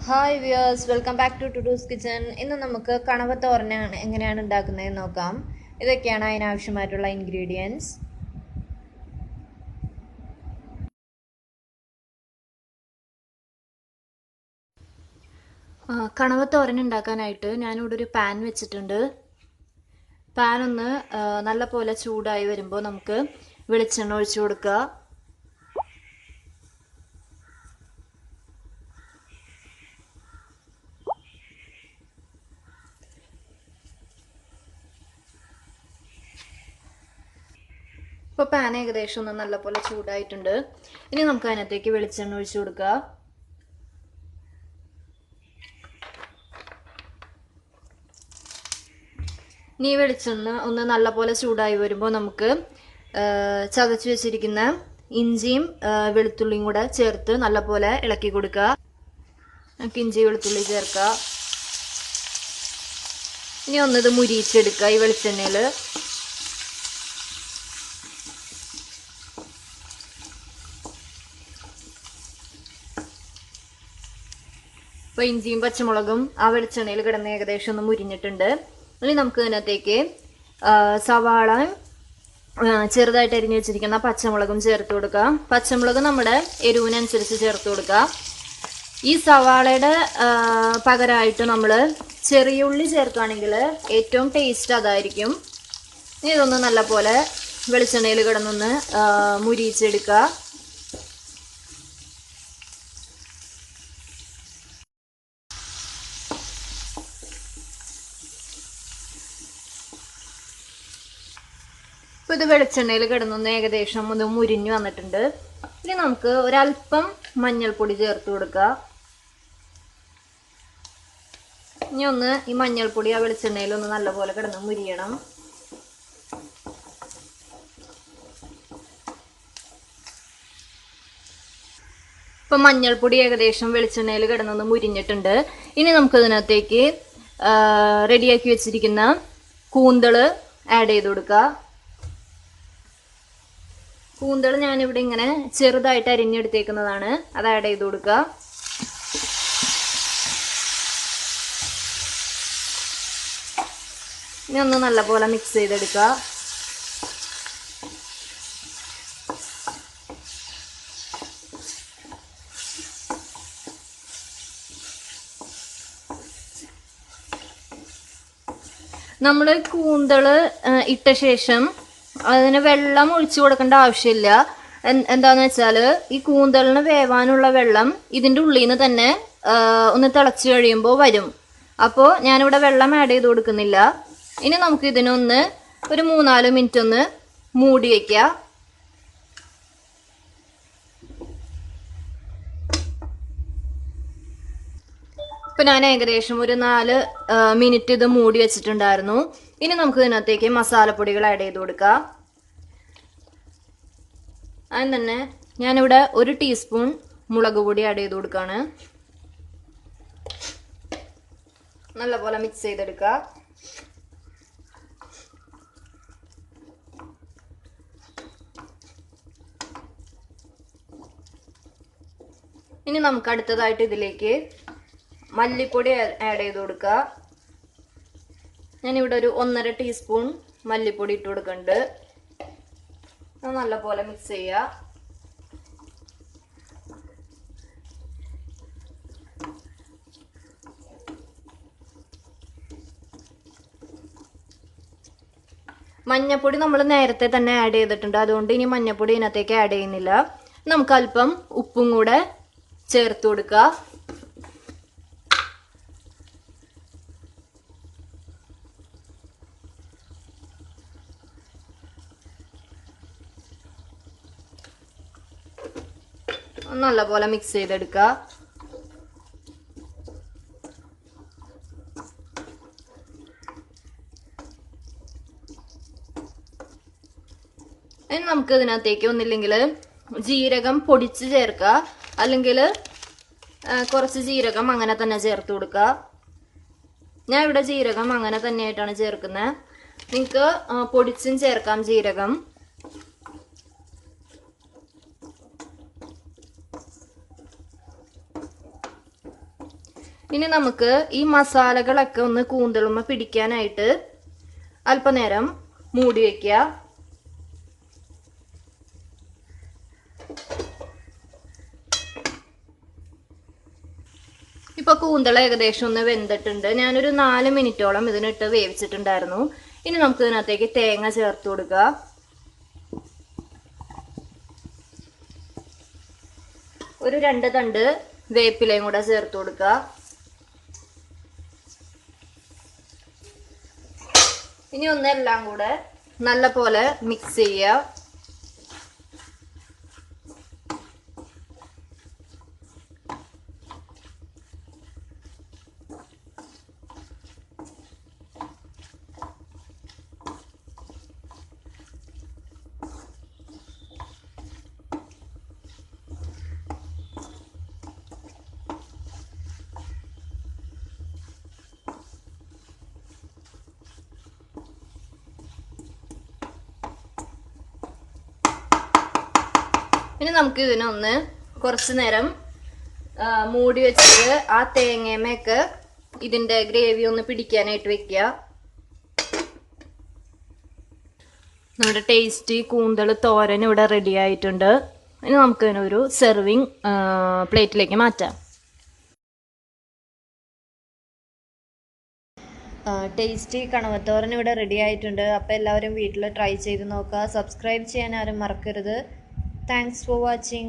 Hi viewers, welcome back to ടുഡൂസ് kitchen. ഇന്ന് നമുക്ക് കണവ തോരൻ എങ്ങനെയാണ് ഉണ്ടാക്കുന്നതെന്ന് നോക്കാം. ഇതൊക്കെയാണ് അതിനാവശ്യമായിട്ടുള്ള ഇൻഗ്രീഡിയൻസ്. കണവ തോരൻ ഉണ്ടാക്കാനായിട്ട് ഞാനിവിടെ ഒരു പാൻ വെച്ചിട്ടുണ്ട്. പാൻ ഒന്ന് നല്ല പോലെ ചൂടായി വരുമ്പോൾ നമുക്ക് വെളിച്ചെണ്ണ ഒഴിച്ചു കൊടുക്കുക. ഇപ്പോൾ പാൻ ഏകദേശം ഒന്ന് നല്ലപോലെ ചൂടായിട്ടുണ്ട്. ഇനി നമുക്ക് അതിനകത്തേക്ക് വെളിച്ചെണ്ണ ഒഴിച്ചു കൊടുക്കുക. ഇനി വെളിച്ചെണ്ണ ഒന്ന് നല്ലപോലെ ചൂടായി വരുമ്പോൾ നമുക്ക് ചതച്ച് വെച്ചിരിക്കുന്ന ഇഞ്ചിയും വെളുത്തുള്ളിയും കൂടെ ചേർത്ത് നല്ലപോലെ ഇളക്കി കൊടുക്കുക. നമുക്ക് ഇഞ്ചി വെളുത്തുള്ളി ചേർക്കുക. ഇനി ഒന്നിത് മുരിയിച്ചെടുക്കുക ഈ വെളിച്ചെണ്ണയിൽ. ഇപ്പോൾ ഇഞ്ചിയും പച്ചമുളകും ആ വെളിച്ചെണ്ണയിൽ കിടന്ന് ഏകദേശം ഒന്ന് മുരിഞ്ഞിട്ടുണ്ട്. ഇനി നമുക്ക് ഇതിനകത്തേക്ക് സവാള ചെറുതായിട്ട് അരിഞ്ഞു വെച്ചിരിക്കുന്ന പച്ചമുളകും ചേർത്ത് കൊടുക്കുക. പച്ചമുളക് നമ്മുടെ എരിവിനനുസരിച്ച് ചേർത്ത് കൊടുക്കുക. ഈ സവാളയുടെ പകരമായിട്ട് നമ്മൾ ചെറിയ ഉള്ളി ചേർക്കുകയാണെങ്കിൽ ഏറ്റവും ടേസ്റ്റ് അതായിരിക്കും. ഇനി ഇതൊന്ന് നല്ലപോലെ വെളിച്ചെണ്ണയിൽ കിടന്നൊന്ന് മുരിയിച്ചെടുക്കുക. ഇപ്പോൾ ഇത് വെളിച്ചെണ്ണയിൽ കിടന്നൊന്ന് ഏകദേശം ഒന്ന് മുരിഞ്ഞു വന്നിട്ടുണ്ട്. ഇനി നമുക്ക് ഒരല്പം മഞ്ഞൾപ്പൊടി ചേർത്ത് കൊടുക്കുക. ഇനി ഒന്ന് ഈ മഞ്ഞൾപ്പൊടി ആ വെളിച്ചെണ്ണയിൽ ഒന്ന് നല്ലപോലെ കിടന്ന് മുരിയണം. ഇപ്പം മഞ്ഞൾപ്പൊടി ഏകദേശം വെളിച്ചെണ്ണയിൽ കിടന്നൊന്ന് മുരിഞ്ഞിട്ടുണ്ട്. ഇനി നമുക്ക് ഇതിനകത്തേക്ക് റെഡിയാക്കി വെച്ചിരിക്കുന്ന കൂന്തൾ ആഡ് ചെയ്ത് കൊടുക്കുക. കൂന്തൾ ഞാനിവിടെ ഇങ്ങനെ ചെറുതായിട്ട് അരിഞ്ഞെടുത്തേക്കുന്നതാണ്, അത് ആഡ് ചെയ്ത് കൊടുക്കുക. ഇനി ഒന്ന് നല്ലപോലെ മിക്സ് ചെയ്തെടുക്കുക. നമ്മൾ കൂന്തൾ ഇട്ട ശേഷം അതിന് വെള്ളം ഒഴിച്ചു കൊടുക്കേണ്ട ആവശ്യമില്ല. എന്താന്ന് വെച്ചാൽ ഈ കൂന്തളിന് വേവാനുള്ള വെള്ളം ഇതിൻ്റെ ഉള്ളിൽ നിന്ന് തന്നെ ഒന്ന് തിളച്ച് കഴിയുമ്പോൾ വരും. അപ്പോൾ ഞാനിവിടെ വെള്ളം ആഡ് ചെയ്ത് കൊടുക്കുന്നില്ല. ഇനി നമുക്ക് ഇതിനൊന്ന് ഒരു 3-4 മിനിറ്റ് ഒന്ന് മൂടി വയ്ക്കുക. ഇപ്പം ഞാൻ ഏകദേശം ഒരു 4 മിനിറ്റ് ഇത് മൂടി വെച്ചിട്ടുണ്ടായിരുന്നു. ഇനി നമുക്ക് ഇതിനകത്തേക്ക് മസാലപ്പൊടികൾ ആഡ് ചെയ്ത് കൊടുക്കാം. അതിന് തന്നെ ഞാനിവിടെ 1 ടീസ്പൂൺ മുളക് പൊടി ആഡ് ചെയ്ത് കൊടുക്കുകയാണ്. നല്ലപോലെ മിക്സ് ചെയ്തെടുക്കുക. ഇനി നമുക്ക് അടുത്തതായിട്ട് ഇതിലേക്ക് മല്ലിപ്പൊടി ആഡ് ചെയ്ത് കൊടുക്കുക. ഞാനിവിടെ ഒരു 1.5 ടീസ്പൂൺ മല്ലിപ്പൊടി ഇട്ട് കൊടുക്കുന്നുണ്ട്. അത് നല്ലപോലെ മിക്സ് ചെയ്യുക. മഞ്ഞപ്പൊടി നമ്മൾ നേരത്തെ തന്നെ ആഡ് ചെയ്തിട്ടുണ്ട്, അതുകൊണ്ട് ഇനി മഞ്ഞപ്പൊടി ഇതിനകത്തേക്ക് ആഡ് ചെയ്യുന്നില്ല. നമുക്ക് അല്പം ഉപ്പും കൂടെ ചേർത്ത് കൊടുക്കുക. നല്ലപോലെ മിക്സ് ചെയ്തെടുക്കുക. ഇനി നമുക്ക് ഇതിനകത്തേക്ക് ഒന്നില്ലെങ്കിൽ ജീരകം പൊടിച്ച് ചേർക്കുക, അല്ലെങ്കിൽ കുറച്ച് ജീരകം അങ്ങനെ തന്നെ ചേർത്ത് കൊടുക്കുക. ഞാൻ ഇവിടെ ജീരകം അങ്ങനെ തന്നെയായിട്ടാണ് ചേർക്കുന്നത്. നിങ്ങൾക്ക് പൊടിച്ചും ചേർക്കാം ജീരകം. ഇനി നമുക്ക് ഈ മസാലകളൊക്കെ ഒന്ന് കൂന്തളുമ്മ പിടിക്കാനായിട്ട് അല്പനേരം മൂടി വയ്ക്കുക. ഇപ്പൊ കൂന്തൾ ഏകദേശം ഒന്ന് വെന്തിട്ടുണ്ട്. ഞാനൊരു 4 മിനിറ്റോളം ഇതിനിട്ട് വേവിച്ചിട്ടുണ്ടായിരുന്നു. ഇനി നമുക്ക് ഇതിനകത്തേക്ക് തേങ്ങ ചേർത്ത് കൊടുക്കുക. ഒരു 2 തണ്ട് വേപ്പിലയും കൂടെ ചേർത്ത് കൊടുക്കുക. ഇനി ഒന്നെല്ലാം കൂടെ നല്ല പോലെ മിക്സ് ചെയ്യുക. ഇനി നമുക്ക് ഇതിനൊന്ന് കുറച്ച് നേരം മൂടി വെച്ചിട്ട് ആ തേങ്ങയമൊക്കെ ഇതിന്റെ ഗ്രേവി ഒന്ന് പിടിക്കാനായിട്ട് വെക്കുക. നമ്മുടെ ടേസ്റ്റി കൂന്തൾ തോരൻ ഇവിടെ റെഡി ആയിട്ടുണ്ട്. ഇനി നമുക്ക് ഇതിനൊരു സെർവിങ് പ്ലേറ്റിലേക്ക് മാറ്റാം. ടേസ്റ്റി കണവത്തോരൻ ഇവിടെ റെഡി ആയിട്ടുണ്ട്. അപ്പോൾ എല്ലാവരും വീട്ടിൽ ട്രൈ ചെയ്ത് നോക്കുക. സബ്സ്ക്രൈബ് ചെയ്യാൻ ആരും മറക്കരുത്. Thanks for watching.